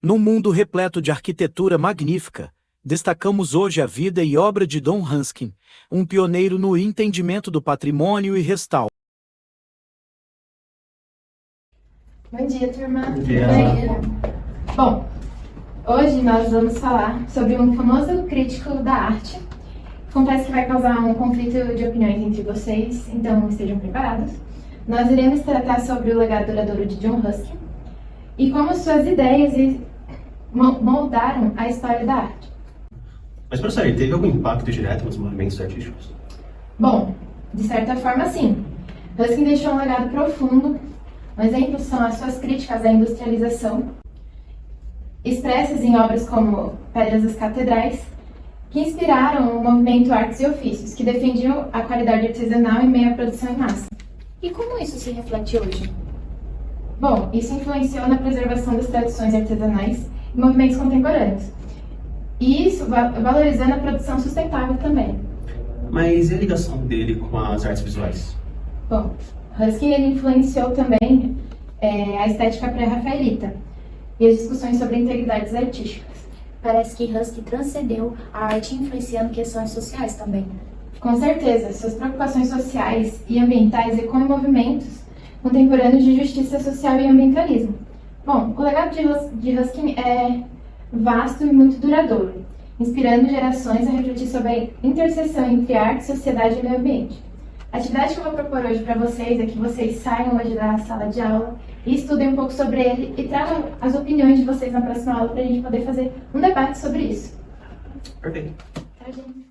Num mundo repleto de arquitetura magnífica, destacamos hoje a vida e obra de Don Ruskin, um pioneiro no entendimento do patrimônio e restauro. Bom dia, turma. Bom dia. Bom, hoje nós vamos falar sobre um famoso crítico da arte. Confesso que vai causar um conflito de opiniões entre vocês, então estejam preparados. Nós iremos tratar sobre o legado duradouro de John Ruskin e como suas ideias moldaram a história da arte. Mas, professor, ele teve algum impacto direto nos movimentos artísticos? Bom, de certa forma, sim. Ruskin deixou um legado profundo. Um exemplo são as suas críticas à industrialização, expressas em obras como Pedras das Catedrais, que inspiraram o movimento Artes e Ofícios, que defendiam a qualidade artesanal em meio à produção em massa. E como isso se reflete hoje? Bom, isso influenciou na preservação das tradições artesanais e movimentos contemporâneos. E isso valorizando a produção sustentável também. Mas e a ligação dele com as artes visuais? Bom, Ruskin ele influenciou também a estética pré-rafaelita e as discussões sobre integridades artísticas. Parece que Ruskin transcendeu a arte influenciando questões sociais também. Com certeza, suas preocupações sociais e ambientais ecoam em movimentos contemporâneos de justiça social e ambientalismo. Bom, o legado de Ruskin é vasto e muito duradouro, inspirando gerações a refletir sobre a interseção entre arte, sociedade e meio ambiente. A atividade que eu vou propor hoje para vocês é que vocês saiam hoje da sala de aula e estudem um pouco sobre ele e tragam as opiniões de vocês na próxima aula para a gente poder fazer um debate sobre isso. Perfeito. Tá, gente?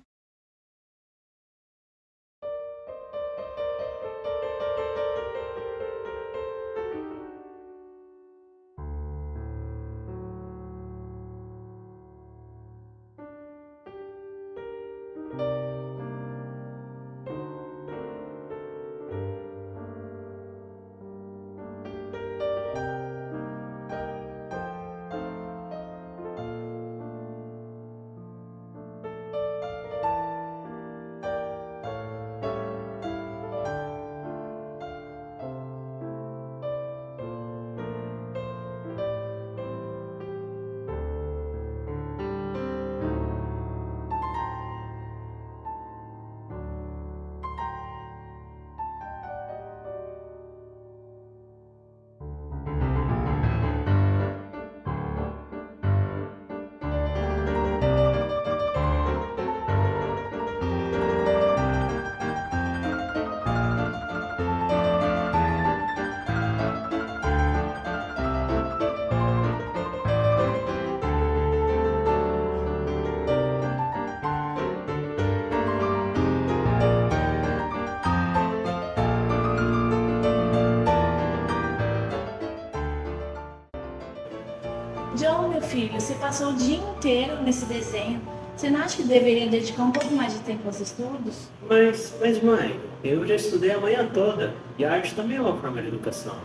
John, meu filho, você passou o dia inteiro nesse desenho. Você não acha que deveria dedicar um pouco mais de tempo aos estudos? Mas mãe, eu já estudei a manhã toda e a arte também é uma forma de educação.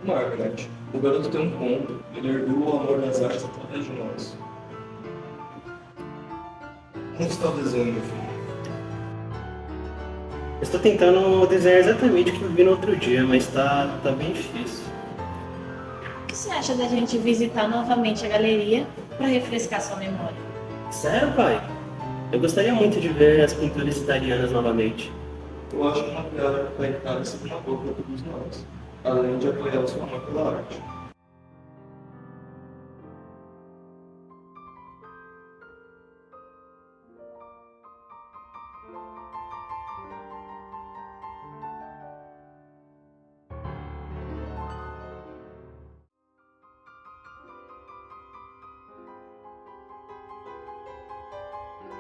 Margaret, o garoto tem um ponto. Ele ergueu o amor das artes através de nós. Como está o desenho, meu filho? Eu estou tentando desenhar exatamente o que eu vi no outro dia, mas tá bem difícil. O que você acha da gente visitar novamente a galeria para refrescar sua memória? Sério, pai? Eu gostaria muito de ver as pinturas italianas novamente. Eu acho que uma piada da Itália seria uma boa para todos nós, além de apoiar o seu amor pela arte.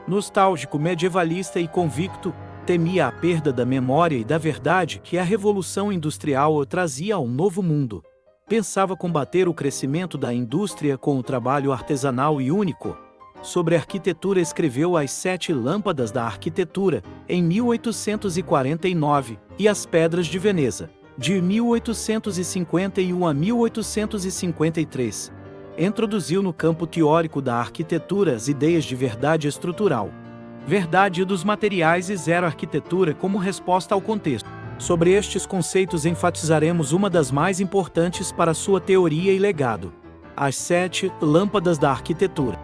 Nostálgico, medievalista e convicto, temia a perda da memória e da verdade que a Revolução Industrial trazia a um novo mundo. Pensava combater o crescimento da indústria com o trabalho artesanal e único. Sobre arquitetura escreveu As Sete Lâmpadas da Arquitetura, em 1849, e As Pedras de Veneza, de 1851 a 1853. Introduziu no campo teórico da arquitetura as ideias de verdade estrutural, verdade dos materiais e zero arquitetura como resposta ao contexto. Sobre estes conceitos enfatizaremos uma das mais importantes para sua teoria e legado: As 7 lâmpadas da arquitetura.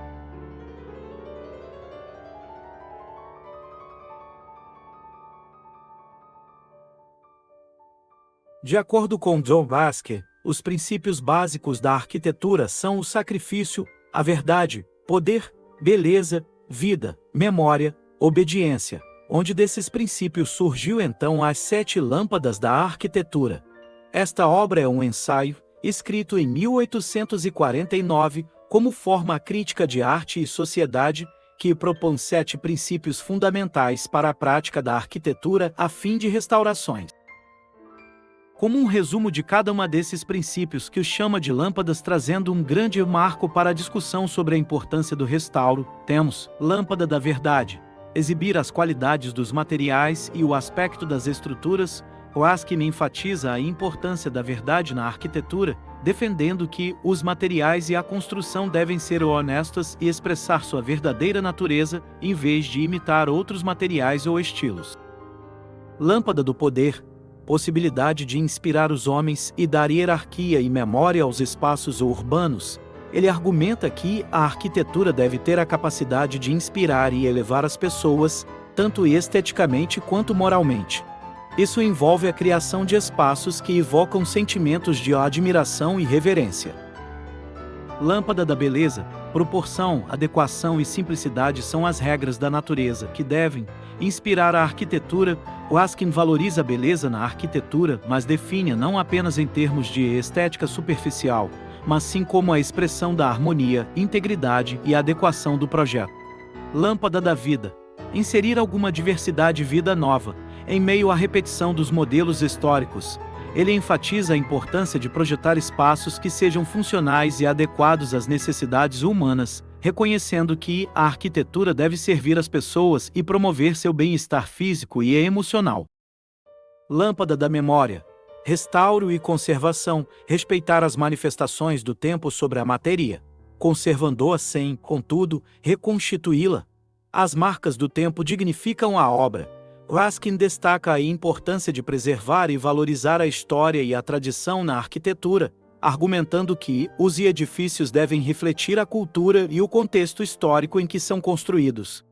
De acordo com John Basker, os princípios básicos da arquitetura são o sacrifício, a verdade, poder, beleza, vida, memória, obediência, onde desses princípios surgiu então as 7 lâmpadas da arquitetura. Esta obra é um ensaio, escrito em 1849, como forma crítica de arte e sociedade, que propõe 7 princípios fundamentais para a prática da arquitetura a fim de restaurações. Como um resumo de cada uma desses princípios que o chama de lâmpadas, trazendo um grande marco para a discussão sobre a importância do restauro, temos lâmpada da verdade, exibir as qualidades dos materiais e o aspecto das estruturas. Ruskin enfatiza a importância da verdade na arquitetura, defendendo que os materiais e a construção devem ser honestos e expressar sua verdadeira natureza, em vez de imitar outros materiais ou estilos. Lâmpada do poder, possibilidade de inspirar os homens e dar hierarquia e memória aos espaços urbanos. Ele argumenta que a arquitetura deve ter a capacidade de inspirar e elevar as pessoas, tanto esteticamente quanto moralmente. Isso envolve a criação de espaços que evocam sentimentos de admiração e reverência. Lâmpada da beleza, proporção, adequação e simplicidade são as regras da natureza que devem inspirar a arquitetura. Ruskin valoriza a beleza na arquitetura, mas define-a não apenas em termos de estética superficial, mas sim como a expressão da harmonia, integridade e adequação do projeto. Lâmpada da vida, inserir alguma diversidade e vida nova, em meio à repetição dos modelos históricos. Ele enfatiza a importância de projetar espaços que sejam funcionais e adequados às necessidades humanas, reconhecendo que a arquitetura deve servir as pessoas e promover seu bem-estar físico e emocional. Lâmpada da memória, restauro e conservação, respeitar as manifestações do tempo sobre a matéria, conservando-a sem, contudo, reconstituí-la. As marcas do tempo dignificam a obra. Ruskin destaca a importância de preservar e valorizar a história e a tradição na arquitetura, argumentando que os edifícios devem refletir a cultura e o contexto histórico em que são construídos.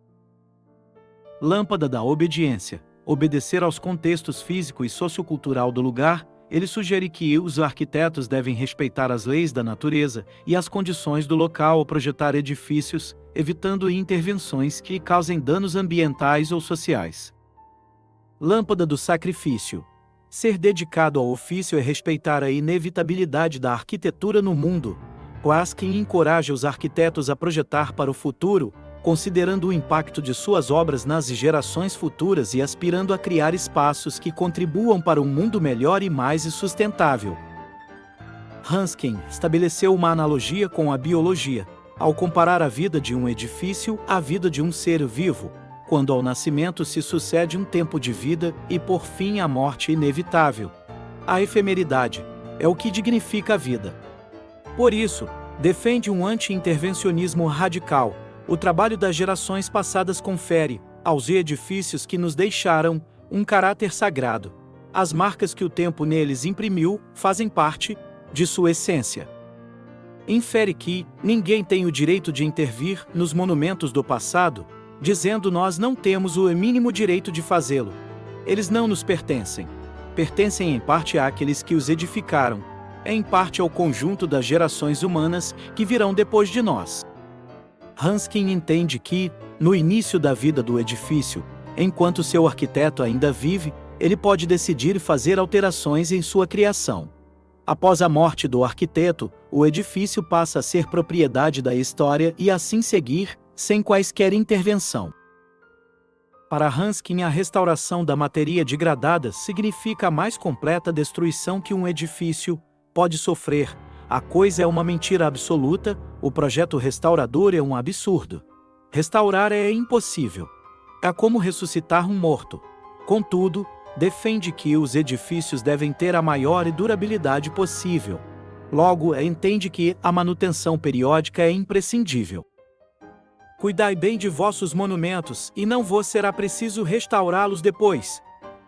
Lâmpada da obediência, obedecer aos contextos físico e sociocultural do lugar. Ele sugere que os arquitetos devem respeitar as leis da natureza e as condições do local ao projetar edifícios, evitando intervenções que causem danos ambientais ou sociais. Lâmpada do sacrifício. Ser dedicado ao ofício é respeitar a inevitabilidade da arquitetura no mundo. Ruskin encoraja os arquitetos a projetar para o futuro, considerando o impacto de suas obras nas gerações futuras e aspirando a criar espaços que contribuam para um mundo melhor e mais sustentável. Ruskin estabeleceu uma analogia com a biologia, ao comparar a vida de um edifício à vida de um ser vivo, quando ao nascimento se sucede um tempo de vida e por fim a morte inevitável. A efemeridade é o que dignifica a vida. Por isso, defende um anti-intervencionismo radical. O trabalho das gerações passadas confere aos edifícios que nos deixaram um caráter sagrado. As marcas que o tempo neles imprimiu fazem parte de sua essência. Infere que ninguém tem o direito de intervir nos monumentos do passado, dizendo nós não temos o mínimo direito de fazê-lo. Eles não nos pertencem. Pertencem em parte àqueles que os edificaram, em parte ao conjunto das gerações humanas que virão depois de nós. Ruskin entende que, no início da vida do edifício, enquanto seu arquiteto ainda vive, ele pode decidir fazer alterações em sua criação. Após a morte do arquiteto, o edifício passa a ser propriedade da história e assim seguir, sem quaisquer intervenção. Para Ruskin, a restauração da matéria degradada significa a mais completa destruição que um edifício pode sofrer. A coisa é uma mentira absoluta, o projeto restaurador é um absurdo. Restaurar é impossível. É como ressuscitar um morto. Contudo, defende que os edifícios devem ter a maior durabilidade possível. Logo, entende que a manutenção periódica é imprescindível. Cuidai bem de vossos monumentos, e não vos será preciso restaurá-los depois.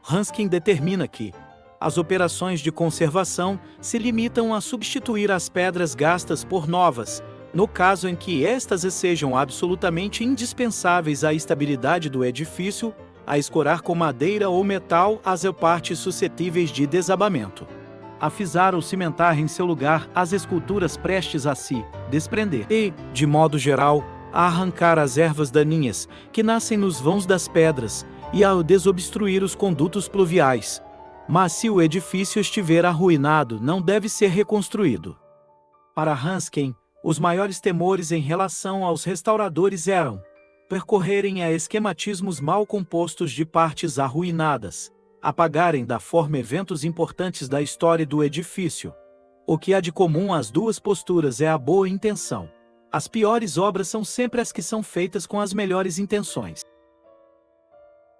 Ruskin determina que As operações de conservação se limitam a substituir as pedras gastas por novas, no caso em que estas sejam absolutamente indispensáveis à estabilidade do edifício, a escorar com madeira ou metal as partes suscetíveis de desabamento. A fisar ou cimentar em seu lugar as esculturas prestes a se desprender e, de modo geral, a arrancar as ervas daninhas que nascem nos vãos das pedras e a desobstruir os condutos pluviais. Mas se o edifício estiver arruinado, não deve ser reconstruído. Para Hansken, os maiores temores em relação aos restauradores eram percorrerem a esquematismos mal compostos de partes arruinadas, apagarem da forma eventos importantes da história do edifício. O que há de comum às duas posturas é a boa intenção. As piores obras são sempre as que são feitas com as melhores intenções.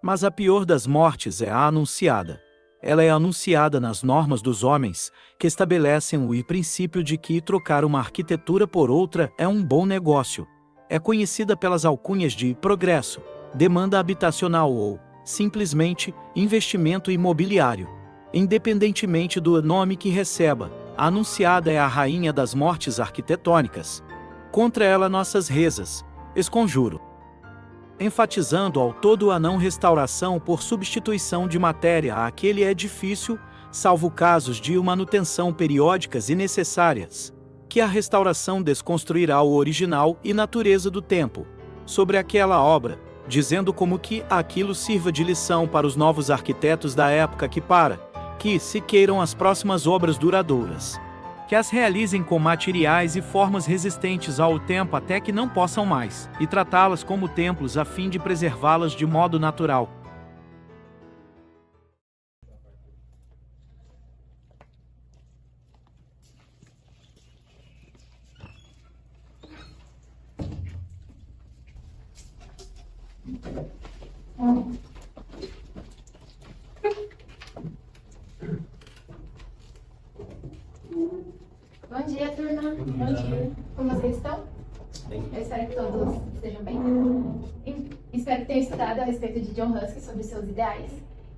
Mas a pior das mortes é a anunciada. Ela é anunciada nas normas dos homens, que estabelecem o princípio de que trocar uma arquitetura por outra é um bom negócio. É conhecida pelas alcunhas de progresso, demanda habitacional ou, simplesmente, investimento imobiliário. Independentemente do nome que receba, a anunciada é a rainha das mortes arquitetônicas. Contra ela nossas rezas, esconjuro. Enfatizando ao todo a não restauração por substituição de matéria àquele edifício, salvo casos de manutenção periódicas e necessárias, que a restauração desconstruirá o original e natureza do tempo, sobre aquela obra, dizendo como que aquilo sirva de lição para os novos arquitetos da época que se queiram as próximas obras duradouras, que as realizem com materiais e formas resistentes ao tempo até que não possam mais, e tratá-las como templos a fim de preservá-las de modo natural. Bom dia, turma. Bom dia. Como vocês estão? Bem. Eu espero que todos estejam bem. Espero que tenham estudado a respeito de John Ruskin, sobre seus ideais.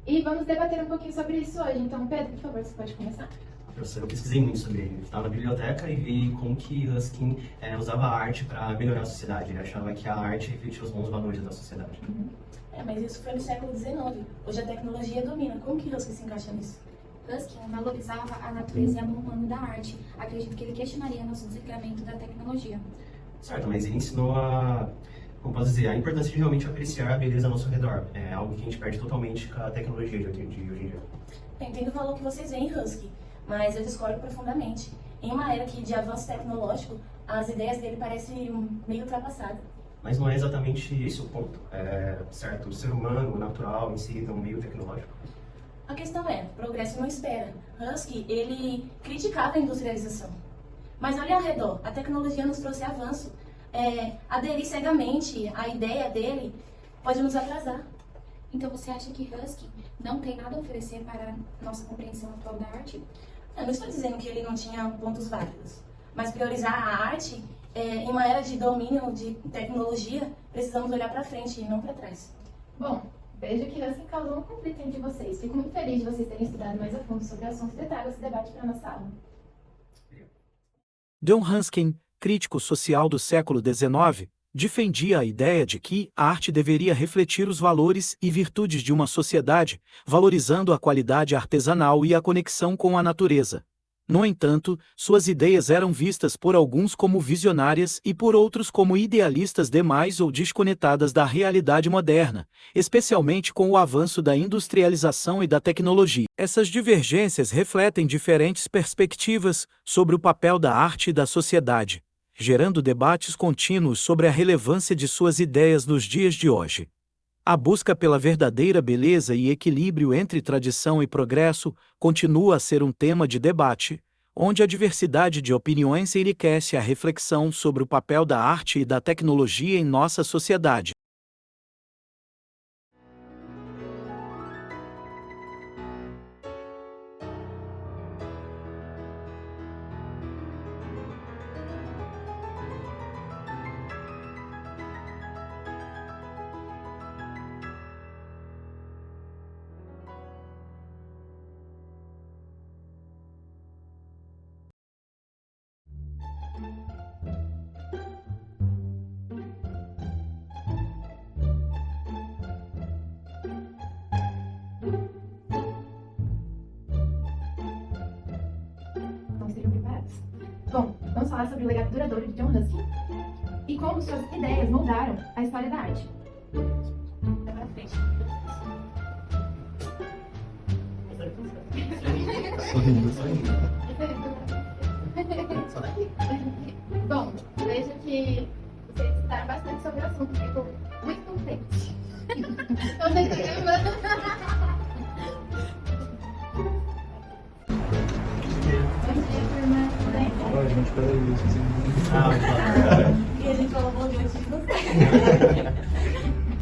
E vamos debater um pouquinho sobre isso hoje. Então, Pedro, por favor, você pode começar? Professor, eu pesquisei muito sobre ele. Estava na biblioteca e vi como que Ruskin usava a arte para melhorar a sociedade. Ele achava que a arte refletia os bons valores da sociedade. Mas isso foi no século XIX. Hoje a tecnologia domina. Como que Ruskin se encaixa nisso? Ruskin valorizava a natureza e a mão humana da arte. Acredito que ele questionaria nosso desligamento da tecnologia. Certo, mas ele ensinou como posso dizer, a importância de realmente apreciar a beleza ao nosso redor. É algo que a gente perde totalmente com a tecnologia de hoje em dia. Eu entendo o valor que vocês veem em Ruskin, mas eu discordo profundamente. Em uma era de avanço tecnológico, as ideias dele parecem meio ultrapassadas. Mas não é exatamente esse o ponto. Certo, o ser humano, o natural em si, é um meio tecnológico. A questão é, progresso não espera. Ruskin, ele criticava a industrialização. Mas olha ao redor, a tecnologia nos trouxe avanço. Aderir cegamente à ideia dele pode nos atrasar. Então você acha que Ruskin não tem nada a oferecer para a nossa compreensão atual da arte? Eu não estou dizendo que ele não tinha pontos válidos, mas priorizar a arte, em uma era de domínio de tecnologia, precisamos olhar para frente e não para trás. Bom, vejo que Ruskin causou um conflito entre vocês. Fico muito feliz de vocês terem estudado mais a fundo sobre o assunto e trago esse debate para a nossa aula. John Ruskin, crítico social do século XIX, defendia a ideia de que a arte deveria refletir os valores e virtudes de uma sociedade, valorizando a qualidade artesanal e a conexão com a natureza. No entanto, suas ideias eram vistas por alguns como visionárias e por outros como idealistas demais ou desconectadas da realidade moderna, especialmente com o avanço da industrialização e da tecnologia. Essas divergências refletem diferentes perspectivas sobre o papel da arte e da sociedade, gerando debates contínuos sobre a relevância de suas ideias nos dias de hoje. A busca pela verdadeira beleza e equilíbrio entre tradição e progresso continua a ser um tema de debate, onde a diversidade de opiniões enriquece a reflexão sobre o papel da arte e da tecnologia em nossa sociedade. Bom, vamos falar sobre o legado duradouro de John Ruskin e como suas ideias moldaram a história da arte. Pra frente. Sorrindo, sorrindo. Bom, vejo que vocês estudaram bastante sobre o assunto, fico muito contente. Então, não entendeu? Bom dia, turma. Tudo bem? Ah, gente, peraí. E a gente falou bom dia antes de você.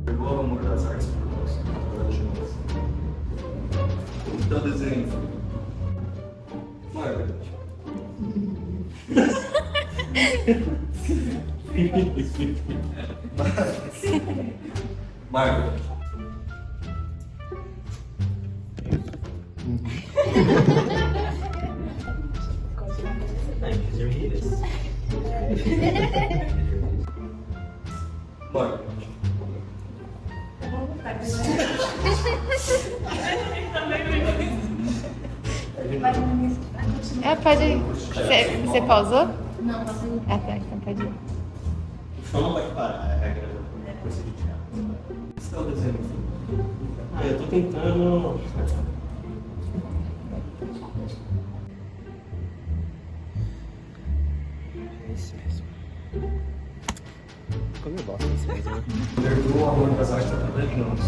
Pegou o amor das artes por nós. Agora de nós. Então, desenho. Margaret. Margaret. These are his. Margaret. Pode. Você pausou? Não, você não. Ah, tá, então pode ir. O chão não vai parar, é a regra da coisa de teatro. Esse é o desenho. Ah, eu tô tentando. É isso mesmo. Como eu gosto desse mesmo. Perdeu o amor das artes através de nós.